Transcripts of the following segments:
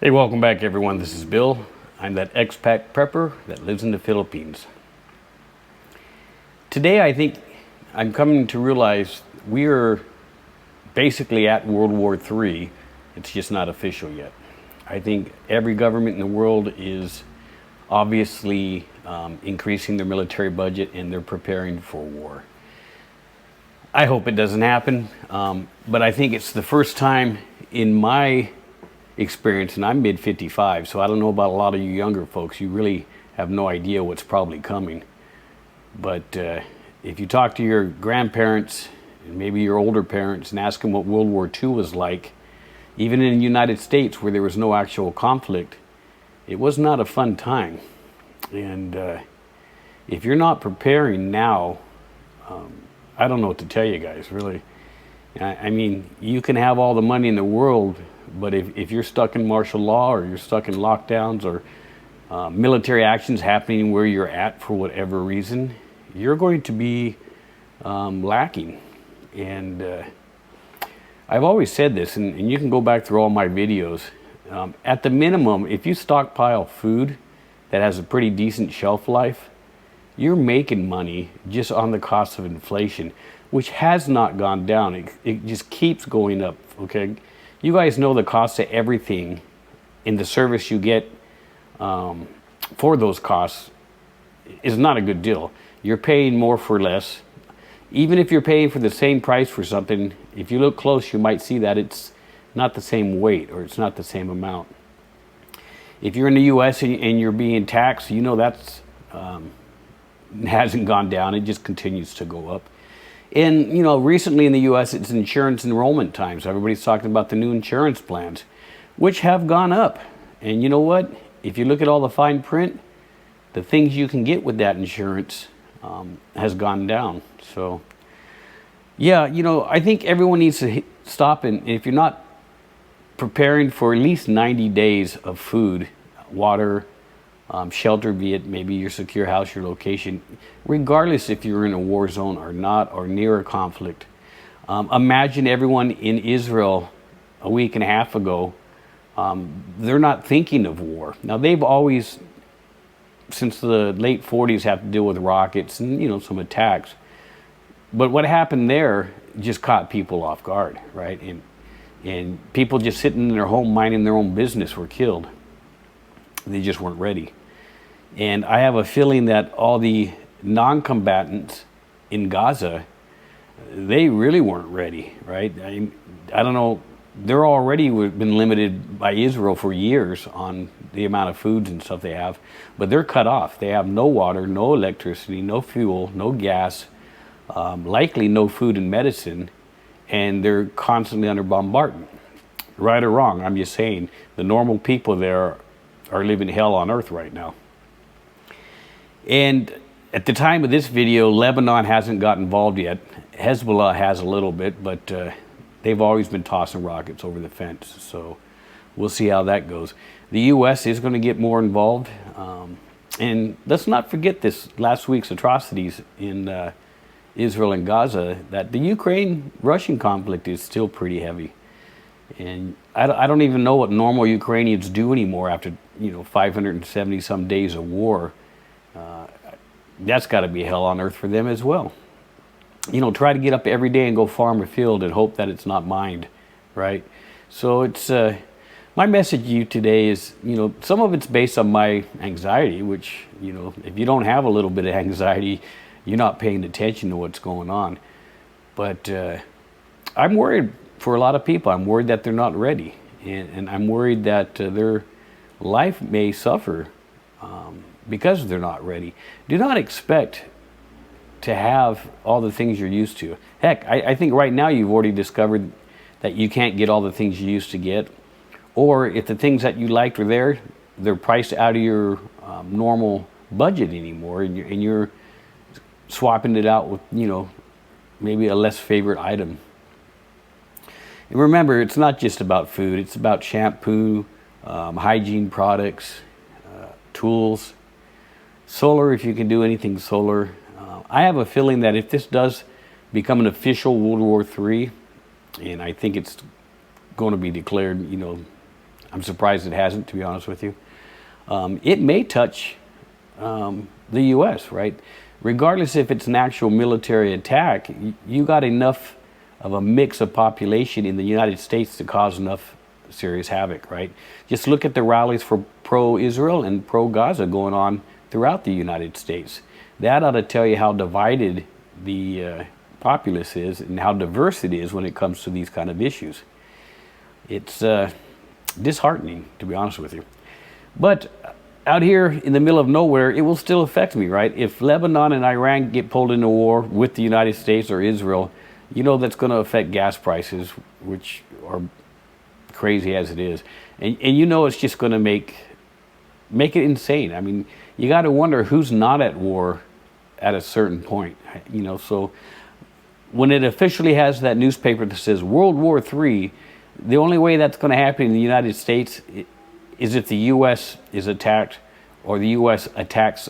Hey, welcome back everyone. This is Bill. I'm that expat prepper that lives in the Philippines. Today I think I'm coming to realize we are basically at World War III. It's just not official yet. I think every government in the world is obviously increasing their military budget and they're preparing for war. I hope it doesn't happen, but I think it's the first time in my experience, and I'm mid 55, so I don't know about a lot of you younger folks. You really have no idea what's probably coming. But if you talk to your grandparents and maybe your older parents and ask them what World War II was like, even in the United States where there was no actual conflict, it was not a fun time. And if you're not preparing now, I don't know what to tell you guys, really. I mean, you can have all the money in the world, but if you're stuck in martial law or you're stuck in lockdowns or military actions happening where you're at for whatever reason, you're going to be lacking. And I've always said this, and you can go back through all my videos. At the minimum, if you stockpile food that has a pretty decent shelf life, you're making money just on the cost of inflation, which has not gone down. It just keeps going up, okay? You guys know the cost of everything and the service you get for those costs is not a good deal. You're paying more for less. Even if you're paying for the same price for something, if you look close, you might see that it's not the same weight or it's not the same amount. If you're in the US and you're being taxed, you know that's hasn't gone down. It just continues to go up. And, you know, recently in the U.S., it's insurance enrollment time. So everybody's talking about the new insurance plans, which have gone up. And you know what? If you look at all the fine print, the things you can get with that insurance has gone down. So, yeah, you know, I think everyone needs to stop. And if you're not preparing for at least 90 days of food, water, shelter, be it maybe your secure house, your location, regardless if you're in a war zone or not, or near a conflict. Imagine everyone in Israel a week and a half ago, they're not thinking of war. Now they've always, since the late 40s, have to deal with rockets and, you know, some attacks. But what happened there just caught people off guard, right? And people just sitting in their home minding their own business were killed. They just weren't ready. And I have a feeling that all the non-combatants in Gaza, they really weren't ready, right? I don't know, they're already been limited by Israel for years on the amount of foods and stuff they have, but they're cut off. They have no water, no electricity, no fuel, no gas, likely no food and medicine, and they're constantly under bombardment. Right or wrong, I'm just saying, the normal people there are living hell on earth right now. And at the time of this video, Lebanon hasn't got involved yet. Hezbollah has a little bit, but they've always been tossing rockets over the fence. So we'll see how that goes. The U.S. is going to get more involved. And let's not forget this last week's atrocities in Israel and Gaza, that the Ukraine-Russian conflict is still pretty heavy. And I don't even know what normal Ukrainians do anymore after, you know, 570 some days of war. That's got to be hell on earth for them as well. You know, try to get up every day and go farm a field and hope that it's not mined, right? So it's my message to you today is, you know, some of it's based on my anxiety, which, you know, if you don't have a little bit of anxiety, you're not paying attention to what's going on. But I'm worried for a lot of people. I'm worried that they're not ready, and I'm worried that their life may suffer because they're not ready. Do not expect to have all the things you're used to. Heck, I think right now you've already discovered that you can't get all the things you used to get, or if the things that you liked are there, they're priced out of your normal budget anymore, and you're swapping it out with, you know, maybe a less favorite item. And remember, it's not just about food. It's about shampoo, hygiene products, tools, solar, if you can do anything solar. I have a feeling that if this does become an official World War III, and I think it's going to be declared, you know, I'm surprised it hasn't, to be honest with you. It may touch the U.S., right? Regardless if it's an actual military attack, you got enough of a mix of population in the United States to cause enough serious havoc, right? Just look at the rallies for pro-Israel and pro-Gaza going on throughout the United States. That ought to tell you how divided the populace is and how diverse it is when it comes to these kind of issues. It's disheartening, to be honest with you. But out here in the middle of nowhere, it will still affect me, right? If Lebanon and Iran get pulled into war with the United States or Israel, you know that's going to affect gas prices, which are crazy as it is. And you know it's just going to make it insane. I mean, you got to wonder who's not at war at a certain point, you know. So when it officially has that newspaper that says World War III, the only way that's going to happen in the United States is if the U.S. is attacked or the U.S. attacks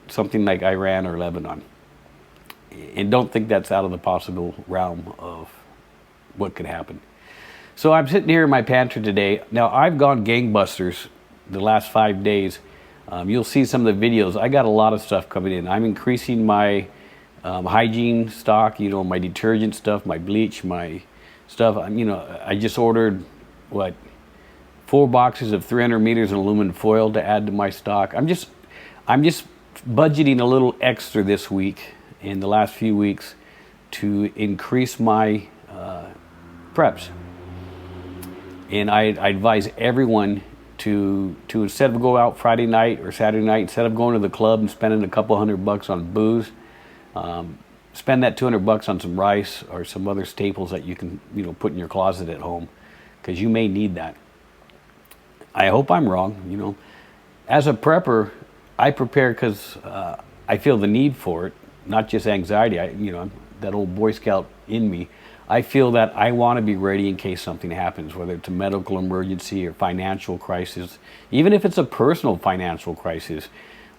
something like Iran or Lebanon. And don't think that's out of the possible realm of what could happen. So I'm sitting here in my pantry today. Now, I've gone gangbusters the last 5 days. You'll see some of the videos. I got a lot of stuff coming in. I'm increasing my hygiene stock, you know, my detergent stuff, my bleach, my stuff. You know, I just ordered, 4 boxes of 300 meters in aluminum foil to add to my stock. I'm just budgeting a little extra this week, in the last few weeks, to increase my preps. And I advise everyone to instead of go out Friday night or Saturday night, instead of going to the club and spending a couple $100 on booze, spend that $200 on some rice or some other staples that you can, you know, put in your closet at home, because you may need that. I hope I'm wrong. You know, as a prepper, I prepare because I feel the need for it, not just anxiety. You know, that old Boy Scout in me. I feel that I want to be ready in case something happens, whether it's a medical emergency or financial crisis, even if it's a personal financial crisis.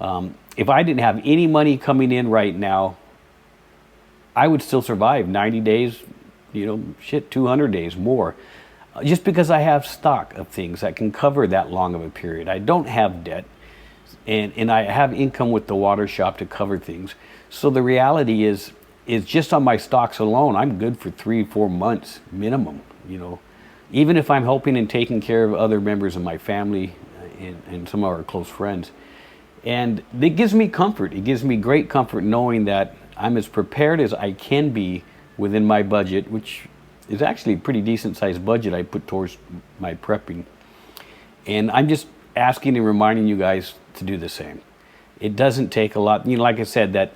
If I didn't have any money coming in right now, I would still survive 90 days, you know, 200 days more. Just because I have stock of things that can cover that long of a period. I don't have debt, and I have income with the water shop to cover things. So the reality is just on my stocks alone, I'm good for 3-4 months minimum, you know. Even if I'm helping and taking care of other members of my family and some of our close friends. And it gives me comfort. It gives me great comfort knowing that I'm as prepared as I can be within my budget, which is actually a pretty decent sized budget I put towards my prepping. And I'm just asking and reminding you guys to do the same. It doesn't take a lot. You know, like I said, that,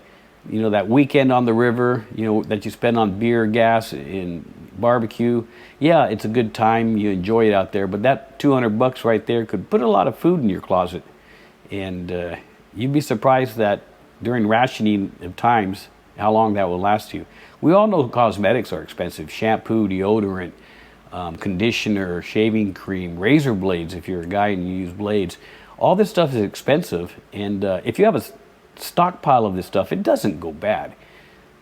you know, that weekend on the river, you know, that you spend on beer, gas, and barbecue. Yeah, it's a good time. You enjoy it out there. But that $200 right there could put a lot of food in your closet. And you'd be surprised that during rationing of times, how long that will last you. We all know cosmetics are expensive. Shampoo, deodorant, conditioner, shaving cream, razor blades if you're a guy and you use blades. All this stuff is expensive. And if you have a stockpile of this stuff, it doesn't go bad.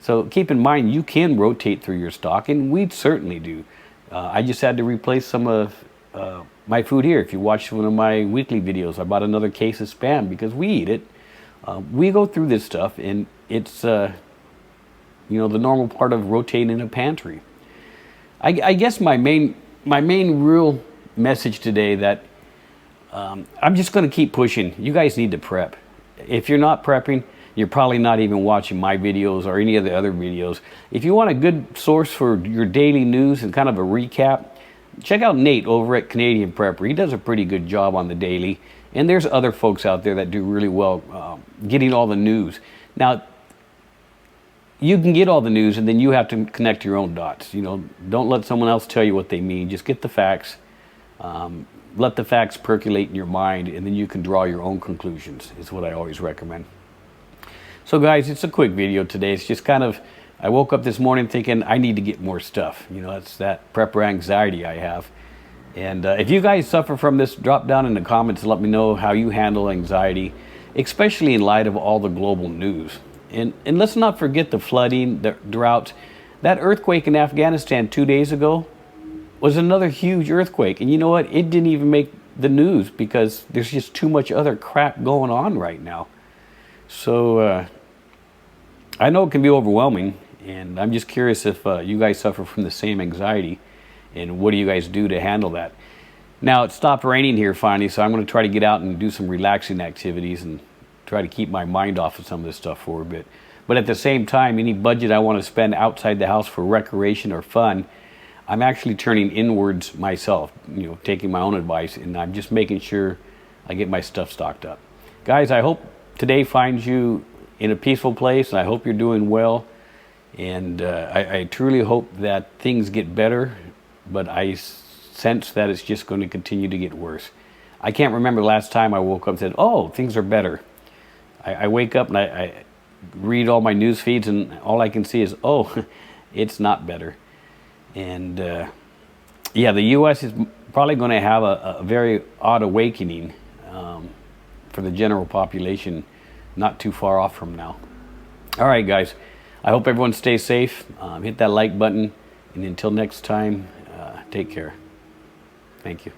So keep in mind, you can rotate through your stock, and we certainly do. I just had to replace some of my food here. If you watched one of my weekly videos, I bought another case of Spam because we eat it. We go through this stuff, and it's you know, the normal part of rotating in a pantry. I guess my main real message today that I'm just going to keep pushing. You guys need to prep. If you're not prepping, you're probably not even watching my videos or any of the other videos. If you want a good source for your daily news and kind of a recap, check out Nate over at Canadian Prepper. He does a pretty good job on the daily. And there's other folks out there that do really well getting all the news. Now, you can get all the news, and then you have to connect your own dots. You know, don't let someone else tell you what they mean. Just get the facts. Let the facts percolate in your mind, and then you can draw your own conclusions, is what I always recommend. So guys, it's a quick video today. It's just kind of, I woke up this morning thinking I need to get more stuff. You know, it's that prepper anxiety I have. And if you guys suffer from this, drop down in the comments and let me know how you handle anxiety, especially in light of all the global news. And let's not forget the flooding, the drought. That earthquake in Afghanistan 2 days ago, was another huge earthquake. And you know what? It didn't even make the news because there's just too much other crap going on right now. So I know it can be overwhelming, and I'm just curious if you guys suffer from the same anxiety, and what do you guys do to handle that? Now, it stopped raining here finally, so I'm going to try to get out and do some relaxing activities and try to keep my mind off of some of this stuff for a bit. But at the same time, any budget I want to spend outside the house for recreation or fun, I'm actually turning inwards myself, you know, taking my own advice, and I'm just making sure I get my stuff stocked up. Guys, I hope today finds you in a peaceful place, and I hope you're doing well. And I truly hope that things get better, but I sense that it's just going to continue to get worse. I can't remember the last time I woke up and said, oh, things are better. I wake up and I read all my news feeds, and all I can see is, oh, it's not better. And yeah, the U.S. is probably going to have a very odd awakening for the general population not too far off from now. All right, guys. I hope everyone stays safe. Hit that like button. And until next time, take care. Thank you.